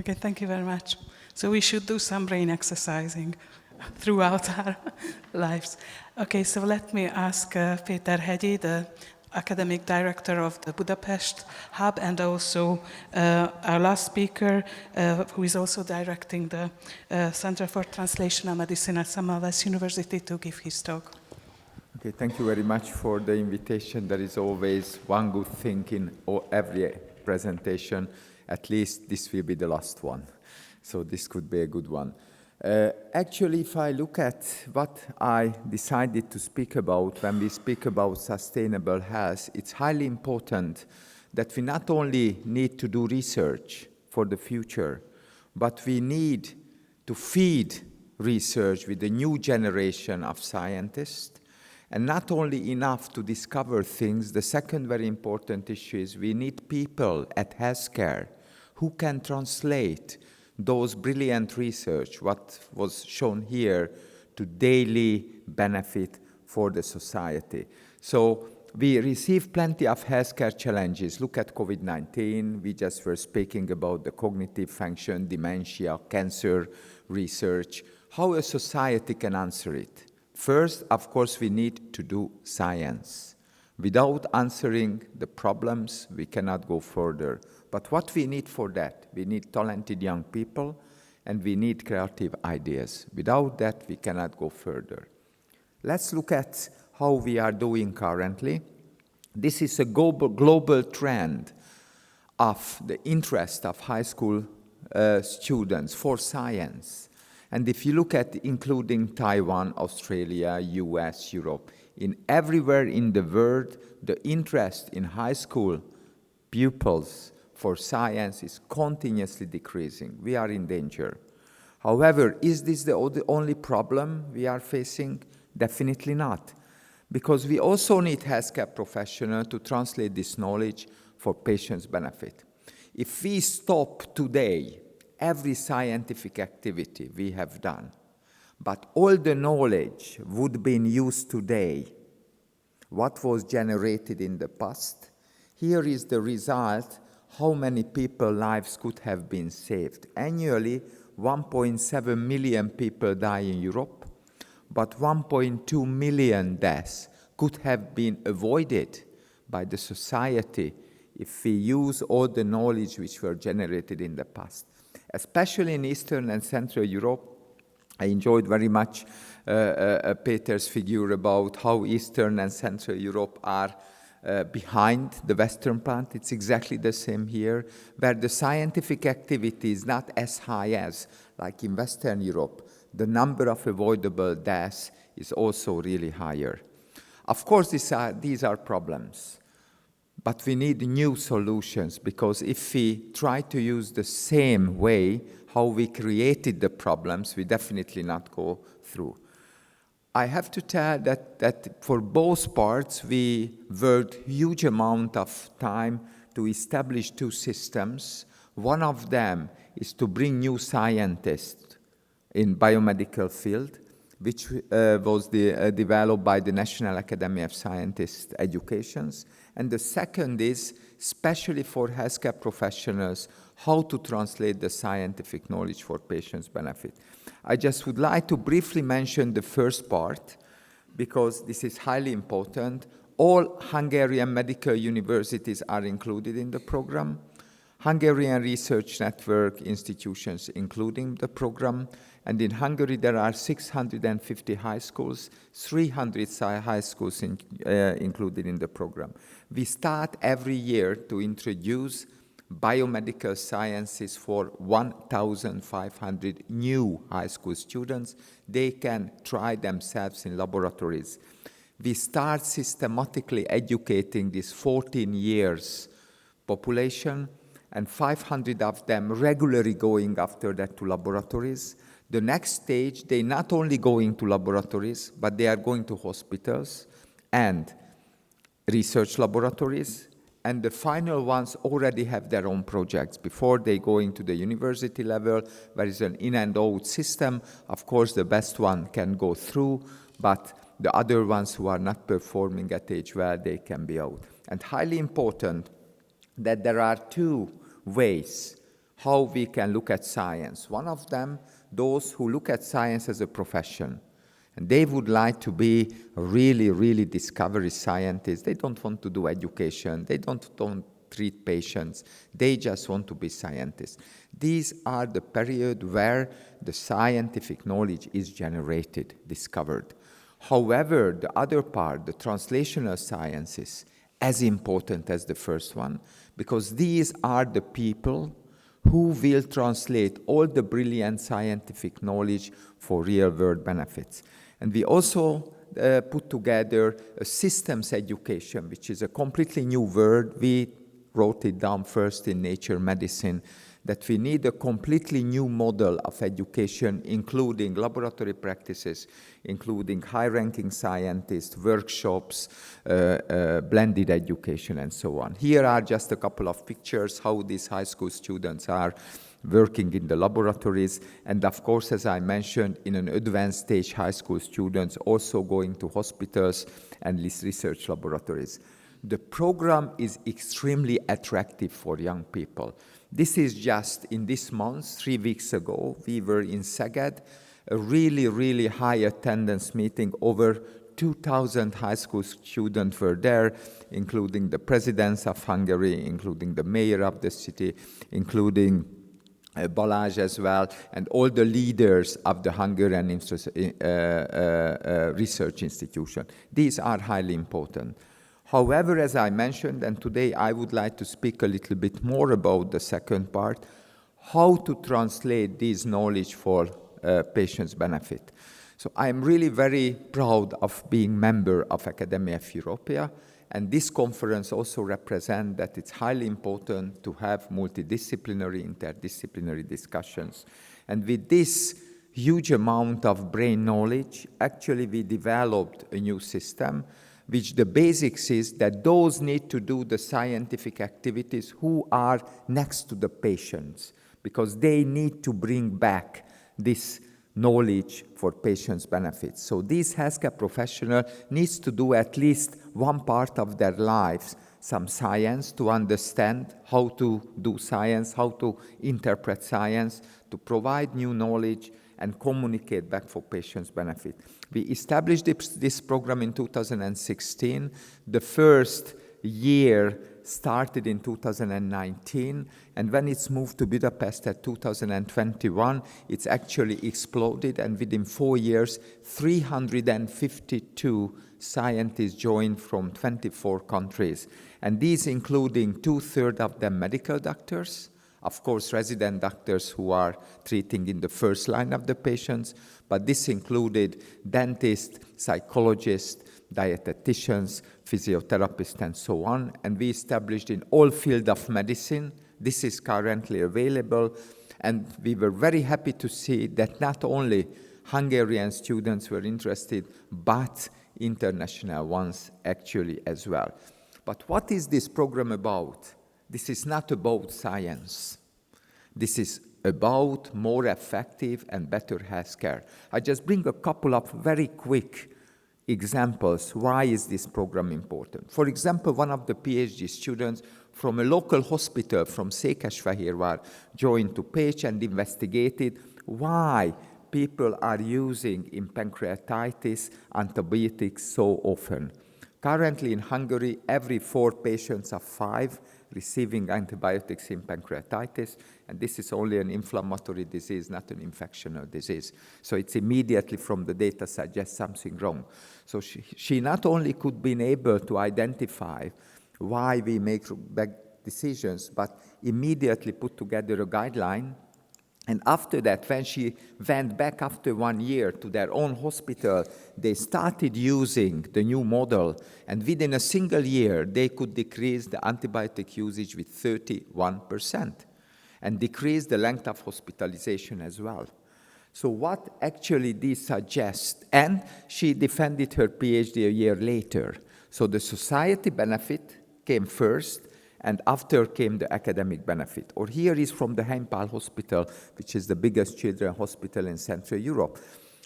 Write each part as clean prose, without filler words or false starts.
Okay, thank you very much. So we should do some brain exercising throughout our lives. Okay, so let me ask Péter Hegyi, the academic director of the Budapest Hub, and also our last speaker, who is also directing the Center for Translational Medicine at Semmelweis University, to give his talk. Okay, thank you very much for the invitation. There is always one good thing in every presentation. At least this will be the last one. So this could be a good one. Actually, if I look at what I decided to speak about when we speak about sustainable health, it's highly important that we not only need to do research for the future, but we need to feed research with a new generation of scientists. And not only enough to discover things, the second very important issue is we need people at healthcare who can translate those brilliant research, what was shown here, to daily benefit for the society. So we receive plenty of healthcare challenges. Look at COVID-19. We just were speaking about the cognitive function, dementia, cancer research, how a society can answer it. First, of course, we need to do science. Without answering the problems, we cannot go further. But what we need for that? We need talented young people, and we need creative ideas. Without that, we cannot go further. Let's look at how we are doing currently. This is a global trend of the interest of high school students for science. And if you look at including Taiwan, Australia, US, Europe, everywhere in the world, the interest in high school pupils for science is continuously decreasing. We are in danger. However, is this the only problem we are facing? Definitely not. Because we also need healthcare professionals to translate this knowledge for patients' benefit. If we stop today every scientific activity we have done, but all the knowledge would be in use today, what was generated in the past, here is the result, how many people's lives could have been saved. Annually, 1.7 million people die in Europe, but 1.2 million deaths could have been avoided by the society if we use all the knowledge which were generated in the past. Especially in Eastern and Central Europe, I enjoyed very much Peter's figure about how Eastern and Central Europe are behind the Western part. It's exactly the same here, where the scientific activity is not as high as, like in Western Europe, the number of avoidable deaths is also really higher. Of course, these are problems, but we need new solutions, because if we try to use the same way how we created the problems, we definitely not go through. I have to tell that for both parts, we worked huge amount of time to establish two systems. One of them is to bring new scientists in biomedical field, which was developed by the National Academy of Scientists Educations. And the second is, especially for healthcare professionals, how to translate the scientific knowledge for patients' benefit. I just would like to briefly mention the first part, because this is highly important. All Hungarian medical universities are included in the program. Hungarian Research Network institutions including the program. And in Hungary, there are 650 high schools, 300 high schools included in the program. We start every year to introduce biomedical sciences for 1,500 new high school students. They can try themselves in laboratories. We start systematically educating this 14 years population, and 500 of them regularly going after that to laboratories. The next stage, they not only going to laboratories, but they are going to hospitals and research laboratories. And the final ones already have their own projects. Before they go into the university level, there is an in and out system. Of course, the best one can go through, but the other ones who are not performing at age well, they can be out. And highly important that there are two ways how we can look at science. One of them, those who look at science as a profession. And they would like to be really, really discovery scientists. They don't want to do education. They don't treat patients. They just want to be scientists. These are the period where the scientific knowledge is generated, discovered. However, the other part, the translational sciences, as important as the first one, because these are the people who will translate all the brilliant scientific knowledge for real-world benefits. And we also put together a systems education, which is a completely new word. We wrote it down first in Nature Medicine, that we need a completely new model of education, including laboratory practices, including high-ranking scientists, workshops, blended education, and so on. Here are just a couple of pictures how these high school students are working in the laboratories, and of course, as I mentioned, in an advanced stage, high school students also going to hospitals and research laboratories. The program is extremely attractive for young people. This is just in this month, 3 weeks ago, we were in Szeged, a really, really high attendance meeting. Over 2,000 high school students were there, including the presidents of Hungary, including the mayor of the city, including Balázs as well, and all the leaders of the Hungarian research institution. These are highly important. However, as I mentioned, and today I would like to speak a little bit more about the second part, how to translate this knowledge for patients' benefit. So I'm really very proud of being member of Academia of Europea, and this conference also represents that it's highly important to have multidisciplinary, interdisciplinary discussions. And with this huge amount of brain knowledge, actually we developed a new system, which the basics is that those need to do the scientific activities who are next to the patients, because they need to bring back this knowledge for patients' benefits. So this healthcare professional needs to do at least one part of their lives, some science, to understand how to do science, how to interpret science, to provide new knowledge, and communicate back for patients' benefit. We established this program in 2016. The first year started in 2019, and when it's moved to Budapest at 2021, it's actually exploded, and within 4 years, 352 scientists joined from 24 countries. And these including 2/3 of them medical doctors, of course, resident doctors who are treating in the first line of the patients, but this included dentists, psychologists, dietitians, physiotherapists, and so on. And we established in all fields of medicine. This is currently available. And we were very happy to see that not only Hungarian students were interested, but international ones actually as well. But what is this program about? This is not about science. This is about more effective and better healthcare. I just bring a couple of very quick examples. Why is this program important? For example, one of the PhD students from a local hospital from Székesfehérvár joined to Pécs and investigated why people are using in pancreatitis antibiotics so often. Currently in Hungary, every 4 patients of 5 receiving antibiotics in pancreatitis, and this is only an inflammatory disease, not an infectional disease. So it's immediately from the data suggests something wrong. So she not only could be able to identify why we make bad decisions, but immediately put together a guideline. And after that, when she went back after 1 year to their own hospital, they started using the new model. And within a single year, they could decrease the antibiotic usage with 31% and decrease the length of hospitalization as well. So what actually this suggests, and she defended her PhD a year later. So the society benefit came first, and after came the academic benefit. Or here is from the Heimpál Hospital, which is the biggest children's hospital in Central Europe.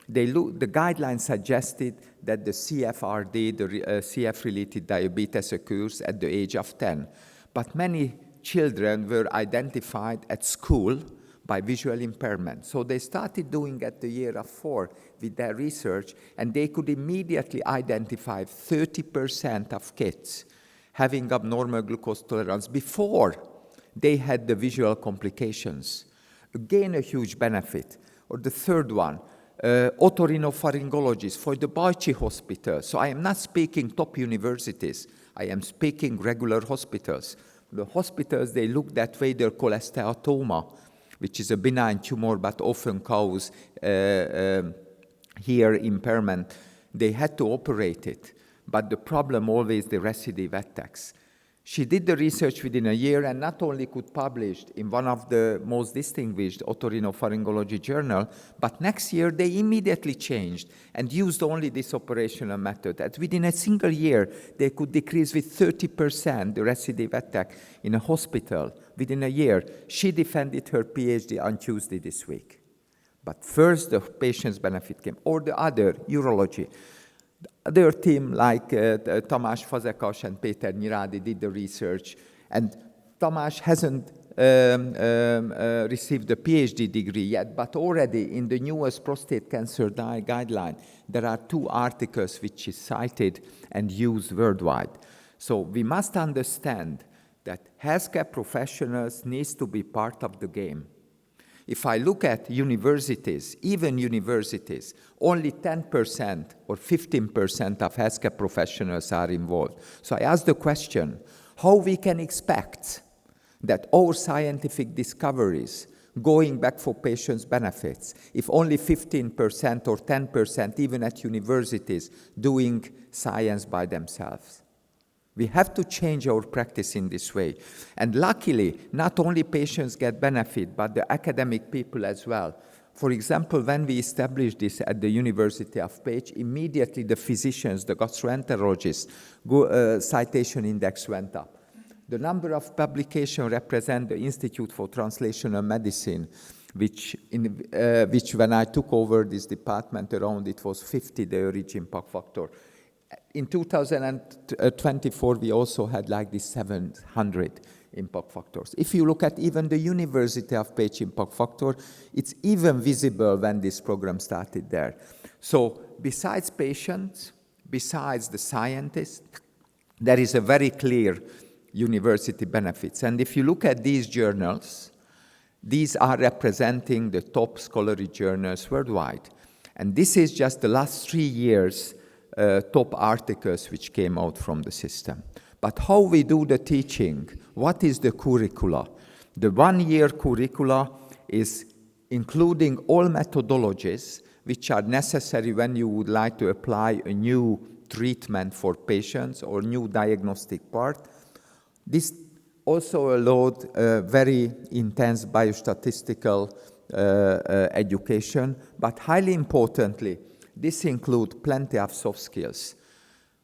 The guidelines suggested that the CFRD, the CF-related diabetes occurs at the age of 10. But many children were identified at school by visual impairment. So they started doing at the year of 4 with their research, and they could immediately identify 30% of kids having abnormal glucose tolerance before they had the visual complications. Again, a huge benefit. Or the third one, otorhinopharyngologists for the Bajcsi Hospital. So I am not speaking top universities. I am speaking regular hospitals. The hospitals, they looked at whether cholesteatoma, which is a benign tumor but often cause here impairment, they had to operate it. But the problem always the recidive attacks. She did the research within a year and not only could publish in one of the most distinguished otorhinopharyngology journal, but next year they immediately changed and used only this operational method. And within a single year, they could decrease with 30% the recidive attack in a hospital within a year. She defended her PhD on Tuesday this week. But first, the patient's benefit came, or the other, urology. Their team, like Tamás Fazekas and Péter Nyiradi, did the research, and Tamás hasn't received a PhD degree yet, but already in the newest prostate cancer guideline, there are 2 articles which is cited and used worldwide. So we must understand that healthcare professionals need to be part of the game. If I look at universities, even universities, only 10% or 15% of healthcare professionals are involved. So I ask the question, how we can expect that our scientific discoveries going back for patients' benefits if only 15% or 10% even at universities doing science by themselves? We have to change our practice in this way. And luckily, not only patients get benefit, but the academic people as well. For example, when we established this at the University of Pécs, immediately the physicians, the gastroenterologists, citation index went up. The number of publications represent the Institute for Translational Medicine, which when I took over this department around, it was 50, the origin impact factor. In 2024, we also had like this 700 impact factors. If you look at even the University of Pécs impact factor, it's even visible when this program started there. So besides patients, besides the scientists, there is a very clear university benefits. And if you look at these journals, these are representing the top scholarly journals worldwide. And this is just the last 3 years top articles which came out from the system. But how we do the teaching, what is the curricula? The 1-year curricula is including all methodologies which are necessary when you would like to apply a new treatment for patients or new diagnostic part. This also allowed very intense biostatistical education, but highly importantly, this includes plenty of soft skills.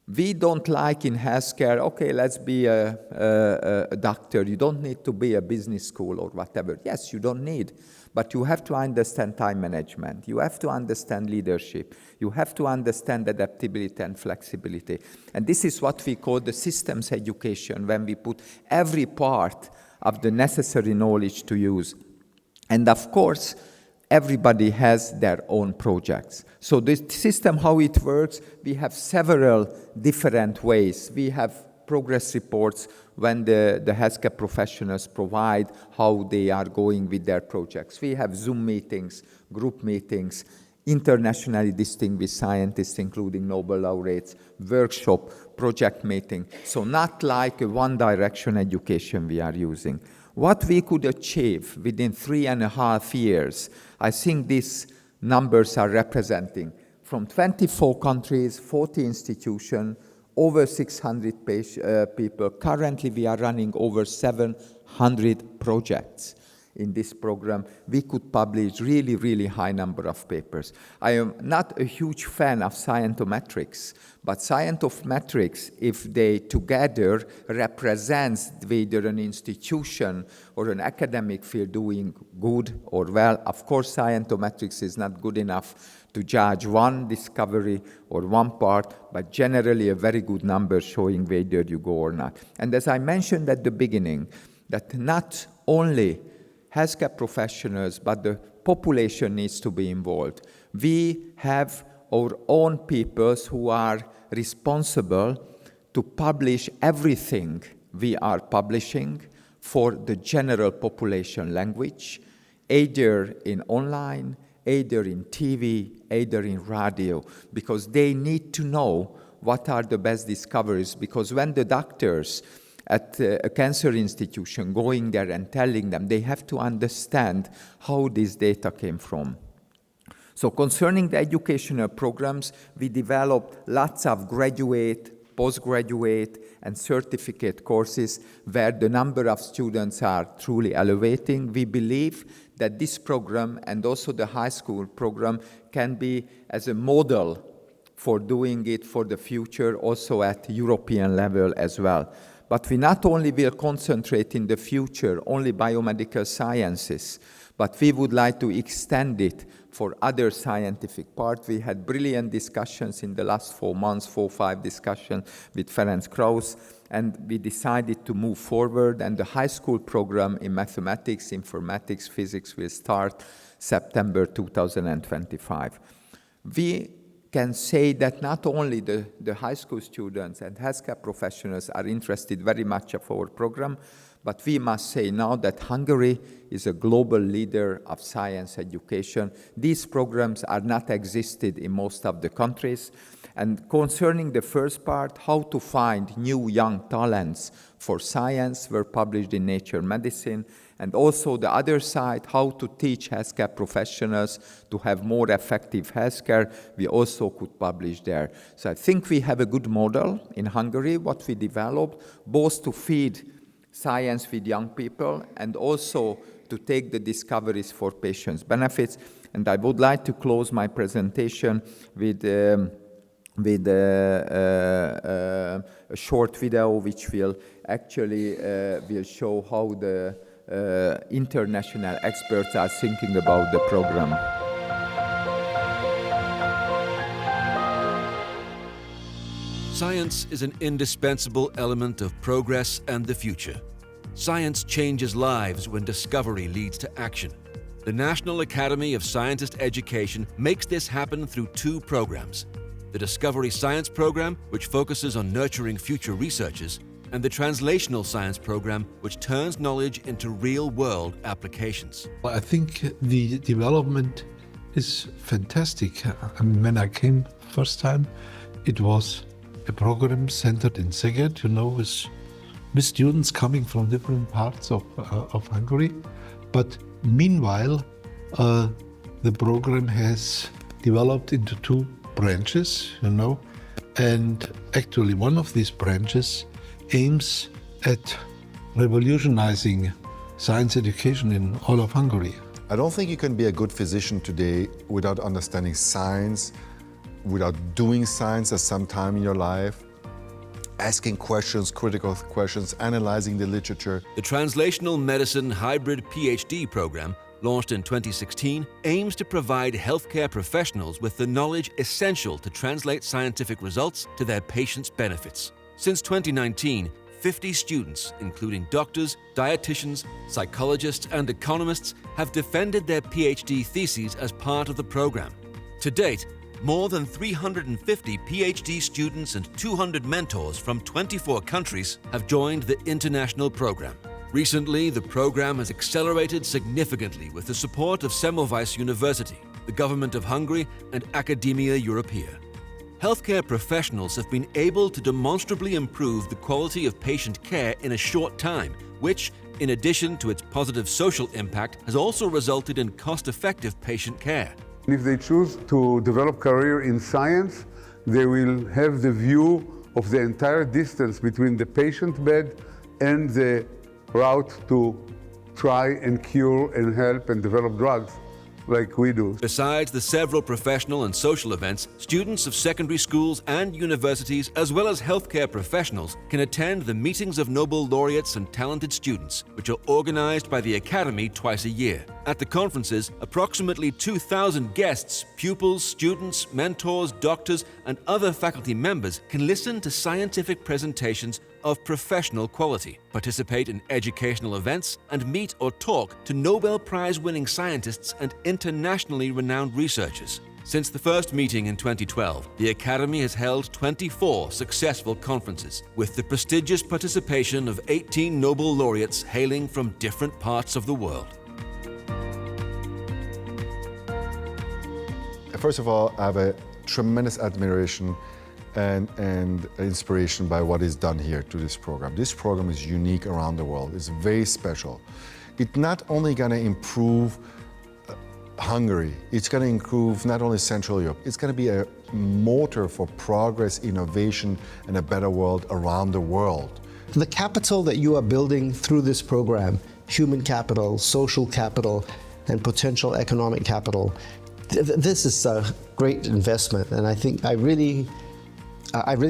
We don't like in healthcare, okay, let's be a doctor. You don't need to be a business school or whatever. Yes, you don't need, but you have to understand time management. You have to understand leadership. You have to understand adaptability and flexibility. And this is what we call the systems education, when we put every part of the necessary knowledge to use. And of course, everybody has their own projects. So this system, how it works, we have several different ways. We have progress reports when the healthcare professionals provide how they are going with their projects. We have Zoom meetings, group meetings, internationally distinguished scientists, including Nobel laureates, workshop, project meeting. So not like a one-direction education we are using. What we could achieve within 3.5 years, I think these numbers are representing from 24 countries, 40 institutions, over 600 people. Currently, we are running over 700 projects in this program. We could publish really, really high number of papers. I am not a huge fan of scientometrics, but scientometrics, if they together represents whether an institution or an academic field doing good or well, of course scientometrics is not good enough to judge one discovery or one part, but generally a very good number showing whether you go or not. And as I mentioned at the beginning, that not only healthcare professionals, but the population needs to be involved. We have our own peoples who are responsible to publish everything we are publishing for the general population language, either in online, either in TV, either in radio, because they need to know what are the best discoveries, because when the doctors at a cancer institution going there and telling them, they have to understand how this data came from. So concerning the educational programs, we developed lots of graduate, postgraduate, and certificate courses where the number of students are truly elevating. We believe that this program and also the high school program can be as a model for doing it for the future, also at European level as well. But we not only will concentrate in the future only biomedical sciences, but we would like to extend it for other scientific parts. We had brilliant discussions in the last 4 months, 4-5 discussions with Ferenc Krauss, and we decided to move forward, and the high school program in mathematics, informatics, physics will start September 2025. We can say that not only the high school students and healthcare professionals are interested very much of our program, but we must say now that Hungary is a global leader of science education. These programs are not existed in most of the countries. And concerning the first part, how to find new young talents for science were published in Nature Medicine. And also the other side, how to teach healthcare professionals to have more effective healthcare, we also could publish there. So I think we have a good model in Hungary, what we developed, both to feed science with young people and also to take the discoveries for patients' benefits. And I would like to close my presentation with a short video which will actually will show how the international experts are thinking about the program. Science is an indispensable element of progress and the future. Science changes lives when discovery leads to action. The National Academy of Scientist Education makes this happen through 2 programs: the Discovery Science Program, which focuses on nurturing future researchers, and the Translational Science Program, which turns knowledge into real-world applications. I think the development is fantastic. When I came first time, it was a program centered in Szeged, with students coming from different parts of Hungary. But meanwhile, the program has developed into 2 branches, and actually one of these branches aims at revolutionizing science education in all of Hungary. I don't think you can be a good physician today without understanding science, without doing science at some time in your life, asking questions, critical questions, analyzing the literature. The Translational Medicine Hybrid PhD program, launched in 2016, aims to provide healthcare professionals with the knowledge essential to translate scientific results to their patients' benefits. Since 2019, 50 students, including doctors, dietitians, psychologists, and economists, have defended their PhD theses as part of the program. To date, more than 350 PhD students and 200 mentors from 24 countries have joined the international program. Recently, the program has accelerated significantly with the support of Semmelweis University, the government of Hungary, and Academia Europaea. Healthcare professionals have been able to demonstrably improve the quality of patient care in a short time, which, in addition to its positive social impact, has also resulted in cost-effective patient care. If they choose to develop career in science, they will have the view of the entire distance between the patient bed and the route to try and cure and help and develop drugs like we do. Besides the several professional and social events, students of secondary schools and universities, as well as healthcare professionals, can attend the meetings of Nobel laureates and talented students, which are organized by the Academy twice a year. At the conferences, approximately 2,000 guests, pupils, students, mentors, doctors, and other faculty members can listen to scientific presentations of professional quality, participate in educational events, and meet or talk to Nobel Prize-winning scientists and internationally renowned researchers. Since the first meeting in 2012, the Academy has held 24 successful conferences, with the prestigious participation of 18 Nobel laureates hailing from different parts of the world. First of all, I have a tremendous admiration and inspiration by what is done here to this program. This program is unique around the world. It's very special. It's not only going to improve Hungary, it's going to improve not only Central Europe, it's going to be a motor for progress, innovation, and a better world around the world. The capital that you are building through this program, human capital, social capital, and potential economic capital, this is a great investment, and I really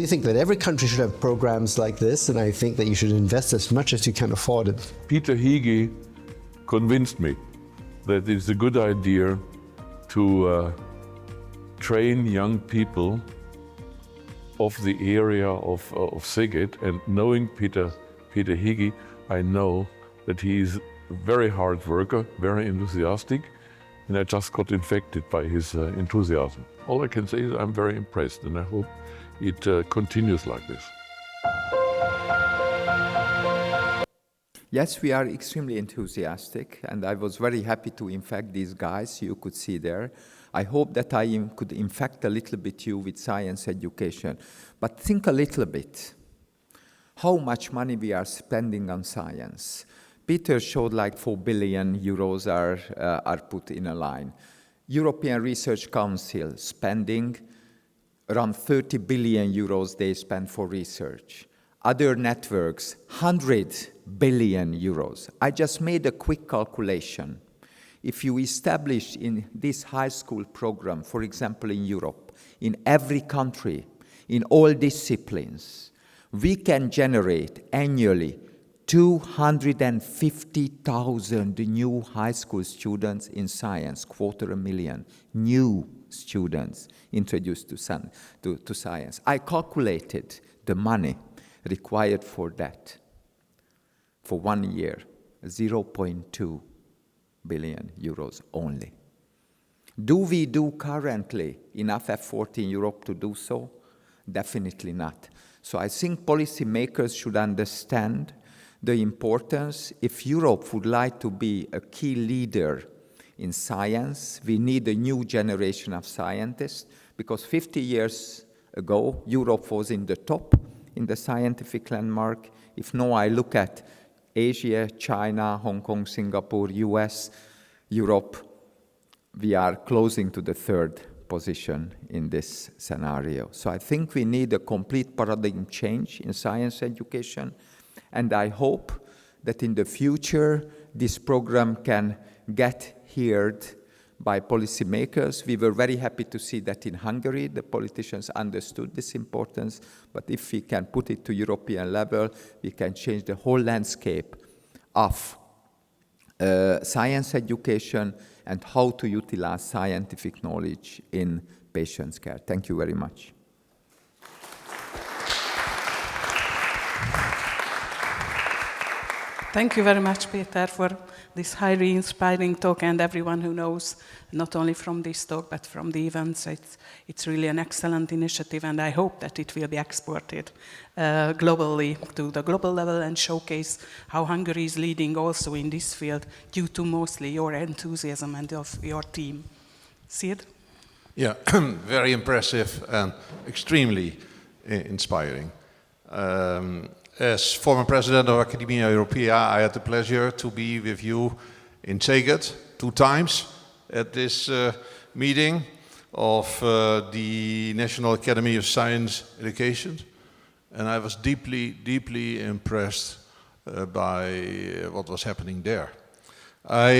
think that every country should have programs like this, and I think that you should invest as much as you can afford it. Peter Hegyi convinced me that it's a good idea to train young people of the area of Szeged, and knowing Peter Hegyi, I know that he is a very hard worker, very enthusiastic, and I just got infected by his enthusiasm. All I can say is I'm very impressed, and I hope it continues like this. Yes, we are extremely enthusiastic, and I was very happy to infect these guys you could see there. I hope that I could infect a little bit you with science education. But think a little bit how much money we are spending on science. Peter showed like 4 billion euros are put in a line. European Research Council spending around 30 billion euros they spend for research. Other networks, 100 billion euros. I just made a quick calculation. If you establish in this high school program, for example in Europe, in every country, in all disciplines, we can generate annually 250,000 new high school students in science, 250,000 new students introduced to science. I calculated the money required for that for 1 year, 0.2 billion euros only. Do we do currently enough effort in Europe to do so? Definitely not. So I think policymakers should understand the importance. If Europe would like to be a key leader in science, we need a new generation of scientists, because 50 years ago, Europe was in the top in the scientific landmark. If now I look at Asia, China, Hong Kong, Singapore, US, Europe, we are closing to the third position in this scenario. So I think we need a complete paradigm change in science education, and I hope that in the future this program can get heard by policymakers. We were very happy to see that in Hungary the politicians understood this importance, but if we can put it to European level, we can change the whole landscape of science education and how to utilize scientific knowledge in patients' care. Thank you very much. Thank you very much, Peter, for this highly inspiring talk, and everyone who knows, not only from this talk, but from the events, it's really an excellent initiative, and I hope that it will be exported globally to the global level and showcase how Hungary is leading also in this field due to mostly your enthusiasm and of your team. Sid? Yeah, very impressive and extremely inspiring. As former president of Academia Europaea, I had the pleasure to be with you in Szeged 2 times at this meeting of the National Academy of Science Education, and I was deeply, deeply impressed by what was happening there. I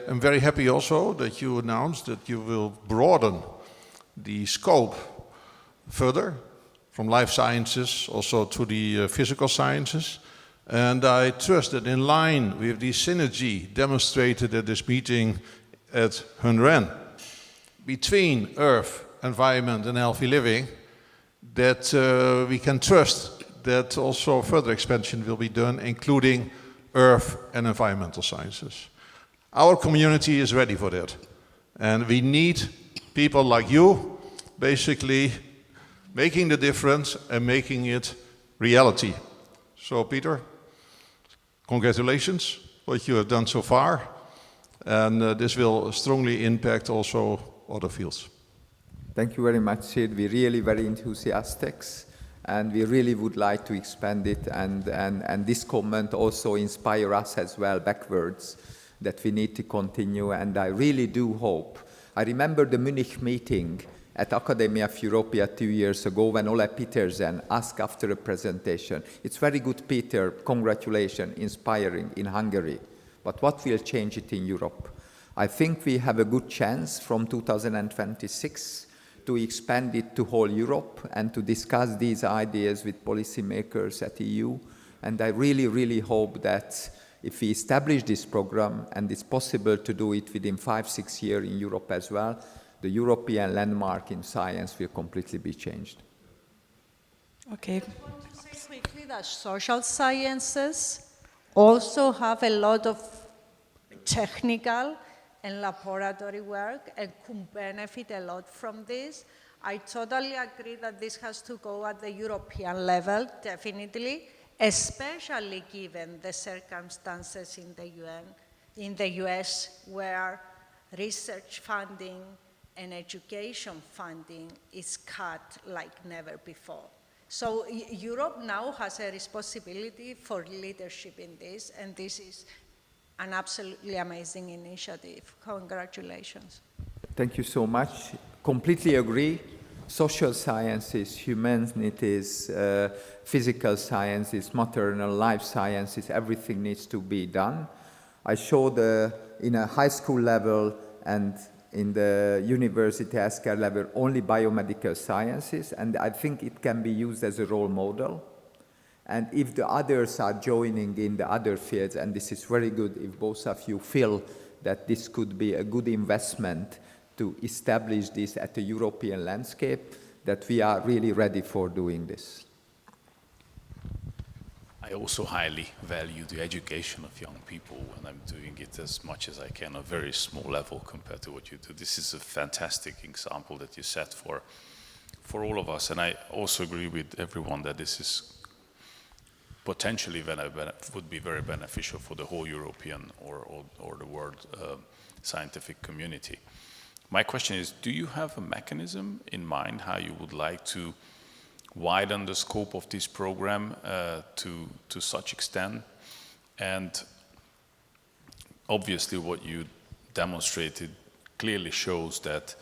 am very happy also that you announced that you will broaden the scope further from life sciences also to the physical sciences. And I trust that in line with the synergy demonstrated at this meeting at HUN-REN between earth, environment and healthy living, that we can trust that also further expansion will be done, including earth and environmental sciences. Our community is ready for that. And we need people like you basically making the difference and making it reality. So Peter, congratulations, what you have done so far. And this will strongly impact also other fields. Thank you very much, Sid. We're really very enthusiastic, and we really would like to expand it. And this comment also inspires us as well backwards, that we need to continue. And I really do hope. I remember the Munich meeting at Academy of Europea 2 years ago when Ole Petersen asked after a presentation, "It's very good, Peter, congratulations, inspiring in Hungary, but what will change it in Europe?" I think we have a good chance from 2026 to expand it to whole Europe and to discuss these ideas with policymakers at EU. And I really, really hope that if we establish this program, and it's possible to do it within 5-6 years in Europe as well, the European landmark in science will completely be changed. Okay. I want to say quickly that social sciences also have a lot of technical and laboratory work and could benefit a lot from this. I totally agree that this has to go at the European level, definitely, especially given the circumstances in the US, where research funding and education funding is cut like never before. So Europe now has a responsibility for leadership in this, and this is an absolutely amazing initiative. Congratulations. Thank you so much. Completely agree. Social sciences, humanities, physical sciences, maternal life sciences, everything needs to be done. I showed in a high school level and in the university healthcare level only biomedical sciences, and I think it can be used as a role model. And if the others are joining in the other fields, and this is very good if both of you feel that this could be a good investment to establish this at the European landscape, that we are really ready for doing this. I also highly value the education of young people, and I'm doing it as much as I can, a very small level compared to what you do. This is a fantastic example that you set for all of us, and I also agree with everyone that this is potentially would be very beneficial for the whole European or the world scientific community. My question is, do you have a mechanism in mind how you would like to widen the scope of this program to such extent? And obviously what you demonstrated clearly shows that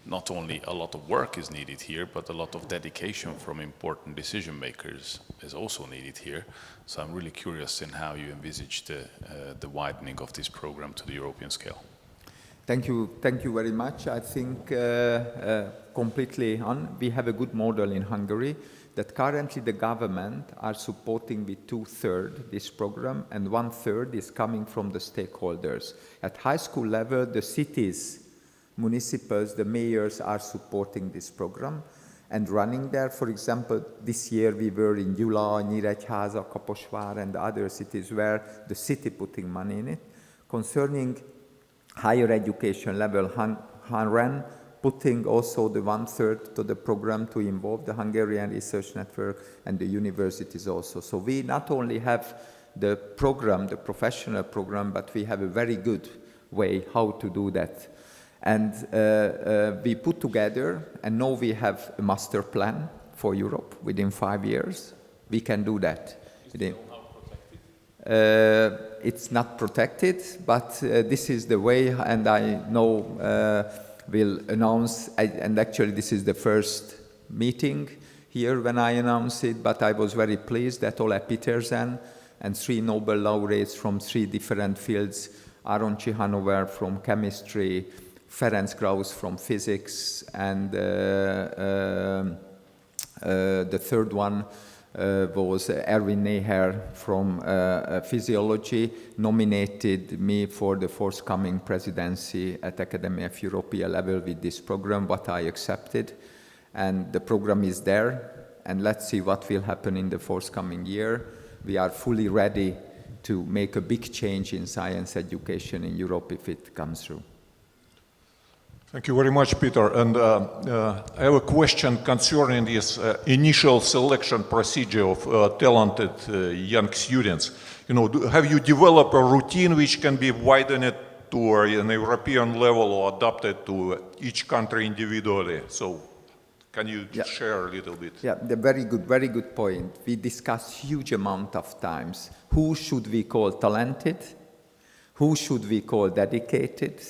not only a lot of work is needed here, but a lot of dedication from important decision makers is also needed here. So I'm really curious in how you envisage the widening of this program to the European scale. Thank you very much. I think completely on. We have a good model in Hungary that currently the government are supporting with 2/3 this program, and 1/3 is coming from the stakeholders. At high school level, the cities, municipals, the mayors are supporting this program and running there. For example, this year we were in Gyula, Nyíregyháza, Kaposvár, and other cities where the city putting money in it. Concerning higher education level, HUN-REN putting also the 1/3 to the program to involve the Hungarian Research Network and the universities also. So we not only have the program, the professional program, but we have a very good way how to do that. And we put together, and now we have a master plan for Europe within 5 years. We can do that. It's not protected, but this is the way, and I know will announce, and actually this is the first meeting here when I announce it, but I was very pleased that Ole Petersen and 3 Nobel laureates from 3 different fields, Aaron Cihanover from chemistry, Ferenc Krauss from physics, and the third one, was Erwin Neher from Physiology, nominated me for the forthcoming presidency at Academy of European level with this program, what I accepted. And the program is there, and let's see what will happen in the forthcoming year. We are fully ready to make a big change in science education in Europe if it comes through. Thank you very much, Peter. And I have a question concerning this initial selection procedure of talented young students. You know, have you developed a routine which can be widened to an European level or adapted to each country individually? So, can you share a little bit? Yeah, very good point. We discuss huge amount of times. Who should we call talented? Who should we call dedicated?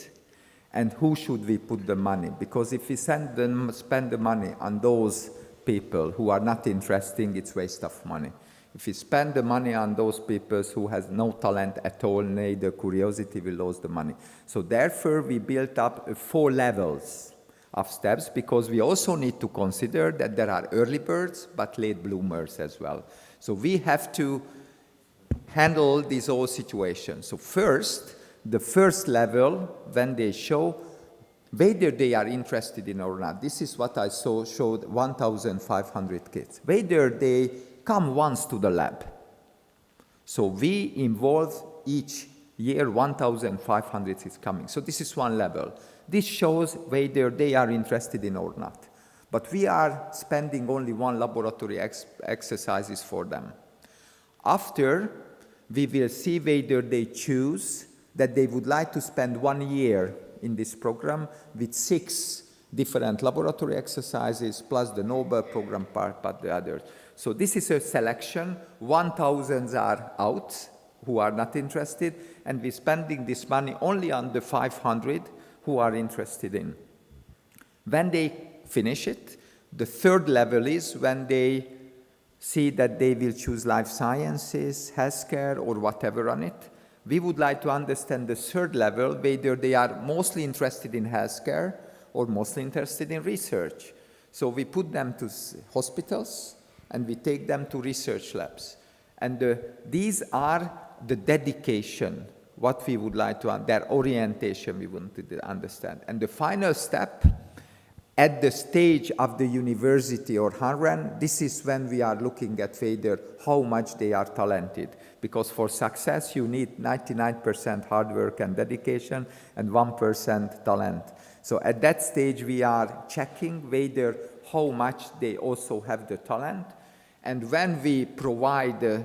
And who should we put the money? Because if we spend the money on those people who are not interesting, it's waste of money. If we spend the money on those people who has no talent at all, neither curiosity, we lose the money. So therefore, we built up 4 levels of steps, because we also need to consider that there are early birds, but late bloomers as well. So we have to handle these whole situations. So first, the first level, when they show whether they are interested in or not. This is what I showed 1,500 kids. Whether they come once to the lab. So we involve each year 1,500 is coming. So this is one level. This shows whether they are interested in or not. But we are spending only 1 laboratory exercises for them. After, we will see whether they choose that they would like to spend 1 year in this program with 6 different laboratory exercises, plus the Nobel program part, but the others. So this is a selection. 1,000 are out who are not interested, and we're spending this money only on the 500 who are interested in. When they finish it, the third level is when they see that they will choose life sciences, healthcare, or whatever on it. We would like to understand the third level, whether they are mostly interested in healthcare or mostly interested in research. So we put them to hospitals and we take them to research labs. And these are the dedication, what we would like to, their orientation we want to understand. And the final step, at the stage of the university or HUN-REN, this is when we are looking at whether how much they are talented. Because for success, you need 99% hard work and dedication and 1% talent. So at that stage, we are checking whether how much they also have the talent. And when we provide the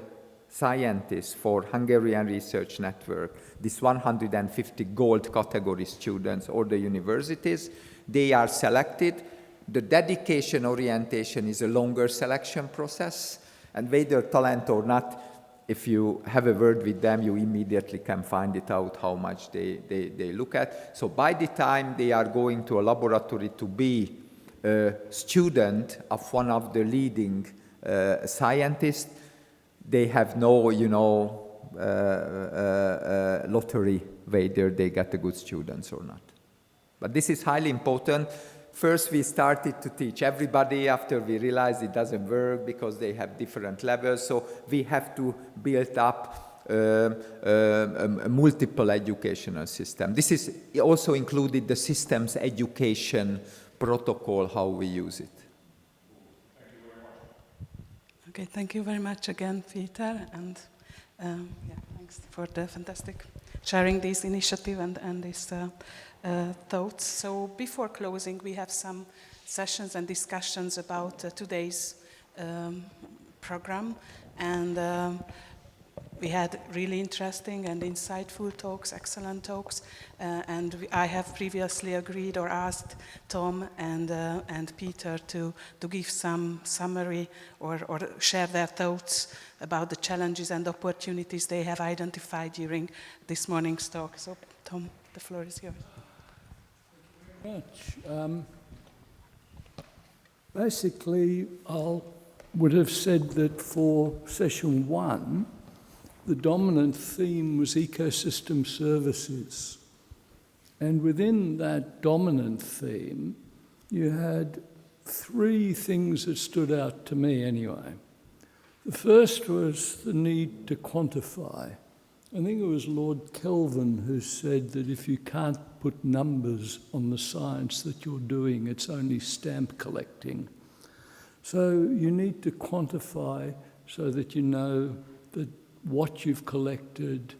scientists for Hungarian Research Network, this 150 gold category students or the universities, they are selected. The dedication orientation is a longer selection process, and whether talent or not, if you have a word with them, you immediately can find it out how much they look at. So by the time they are going to a laboratory to be a student of one of the leading scientists, they have no, lottery whether they get the good students or not. But this is highly important. First, we started to teach everybody after we realized it doesn't work because they have different levels. So we have to build up a multiple educational system. This is also included the systems education protocol, how we use it. Okay, thank you very much again, Peter, and thanks for the fantastic sharing this initiative and these thoughts. So before closing, we have some sessions and discussions about today's program, and we had really interesting and insightful talks, excellent talks, and I have previously agreed or asked Tom and Peter to give some summary or share their thoughts about the challenges and opportunities they have identified during this morning's talk. So, Tom, the floor is yours. Thank you very much. Basically, I would have said that for session 1, the dominant theme was ecosystem services. And within that dominant theme, you had 3 things that stood out to me anyway. The first was the need to quantify. I think it was Lord Kelvin who said that if you can't put numbers on the science that you're doing, it's only stamp collecting. So you need to quantify so that you know that what you've collected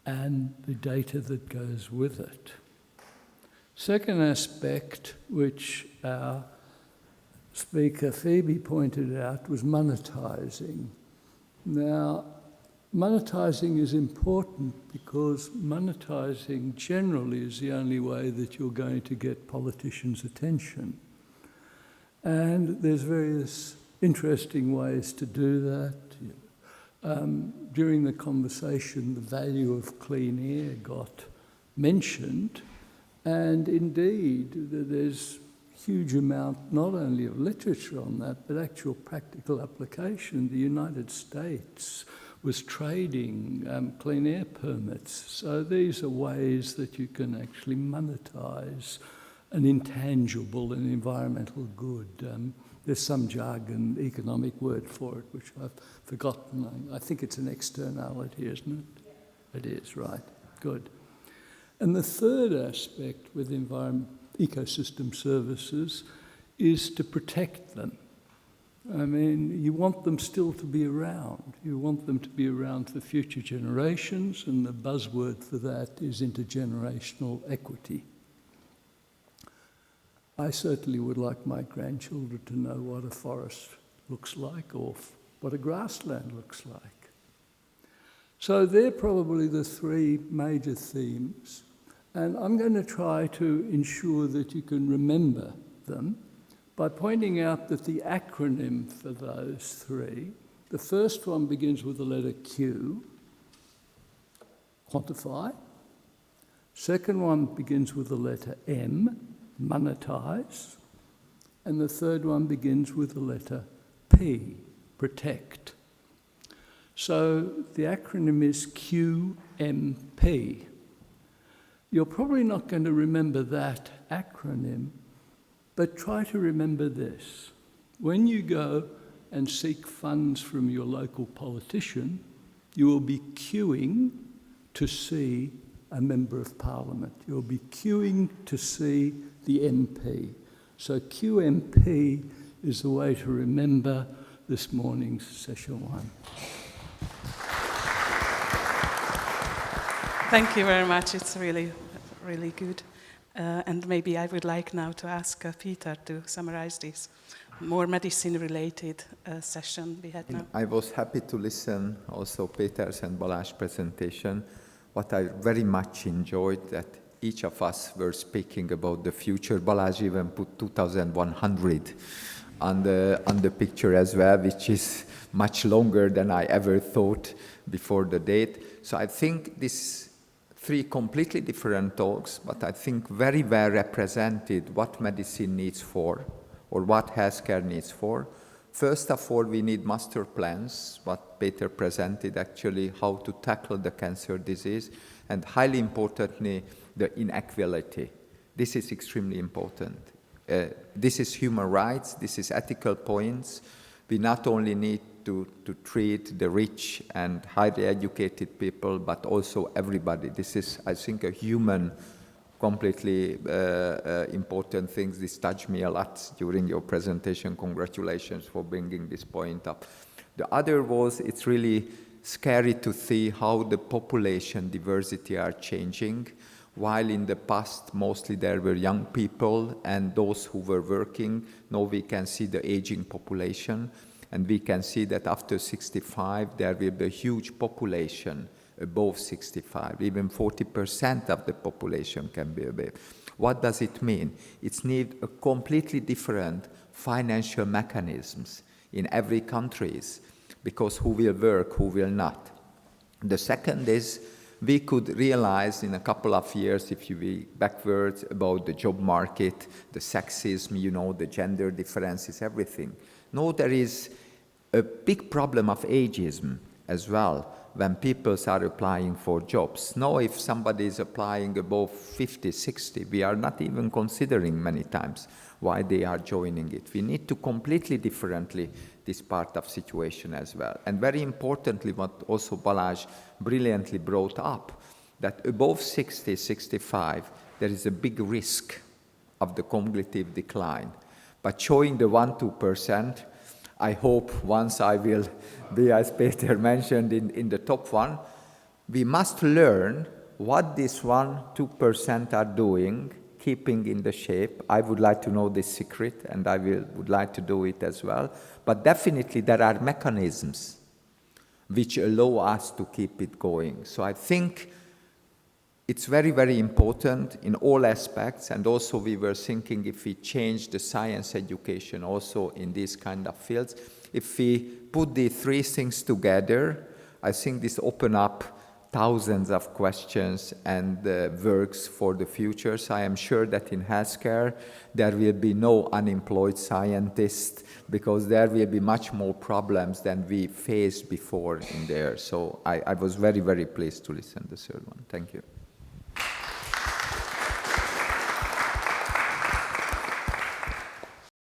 and the data that goes with it. Second aspect, which our speaker Phoebe pointed out, was monetizing. Now, monetizing is important because monetizing generally is the only way that you're going to get politicians' attention. And there's various interesting ways to do that. During the conversation, the value of clean air got mentioned, and indeed there's huge amount not only of literature on that, but actual practical application. The United States was trading clean air permits. So these are ways that you can actually monetize an intangible and environmental good. There's some jargon, economic word for it, which I've forgotten. I think it's an externality, isn't it? It is, right. Good. And the third aspect with ecosystem services is to protect them. I mean, you want them still to be around. You want them to be around for future generations, and the buzzword for that is intergenerational equity. I certainly would like my grandchildren to know what a forest looks like or what a grassland looks like. So they're probably the three major themes, and I'm going to try to ensure that you can remember them by pointing out that the acronym for those three, the first one begins with the letter Q, quantify. Second one begins with the letter M, monetize. And the third one begins with the letter P, protect. So the acronym is QMP. You're probably not going to remember that acronym, but try to remember this. When you go and seek funds from your local politician, you will be queuing to see a member of parliament. You'll be queuing to see the MP. So QMP is the way to remember this morning's session one. Thank you very much. It's really, really good. And maybe I would like now to ask Peter to summarize this more medicine-related session we had now. I was happy to listen also Peter's and Balázs' presentation. What I very much enjoyed that each of us were speaking about the future. Balázs even put 2100 on the picture as well, which is much longer than I ever thought before the date. So I think these three completely different talks, but I think very well represented what medicine needs for, or what healthcare needs for. First of all, we need master plans, what Peter presented actually, how to tackle the cancer disease, and highly importantly, the inequality. This is extremely important. This is human rights, this is ethical points. We not only need to treat the rich and highly educated people, but also everybody. This is, I think, a human, completely important thing. This touched me a lot during your presentation. Congratulations for bringing this point up. The other was, it's really scary to see how the population diversity are changing. While in the past, mostly there were young people and those who were working, now we can see the aging population. And we can see that after 65, there will be a huge population above 65. Even 40% of the population can be above. What does it mean? It needs a completely different financial mechanisms in every country, because who will work, who will not. The second is, we could realize in a couple of years, if you be backwards, about the job market, the sexism, you know, the gender differences, everything. No, there is a big problem of ageism as well. when people are applying for jobs. Now, if somebody is applying above 50, 60, we are not even considering many times why they are joining it. We need to completely differently this part of situation as well. And very importantly, what also Balázs brilliantly brought up, that above 60, 65, there is a big risk of the cognitive decline. But showing the 1-2%, I hope once I will be, as Peter mentioned, in the top one, we must learn what this 1-2% are doing, keeping in the shape. I would like to know this secret, and I would like to do it as well. But definitely there are mechanisms which allow us to keep it going. So I think it's very, very important in all aspects, and also we were thinking if we change the science education also in these kind of fields, if we put the three things together, I think this open up thousands of questions and works for the future. So I am sure that in healthcare there will be no unemployed scientists, because there will be much more problems than we faced before in there. So I was very, very pleased to listen to the third one. Thank you.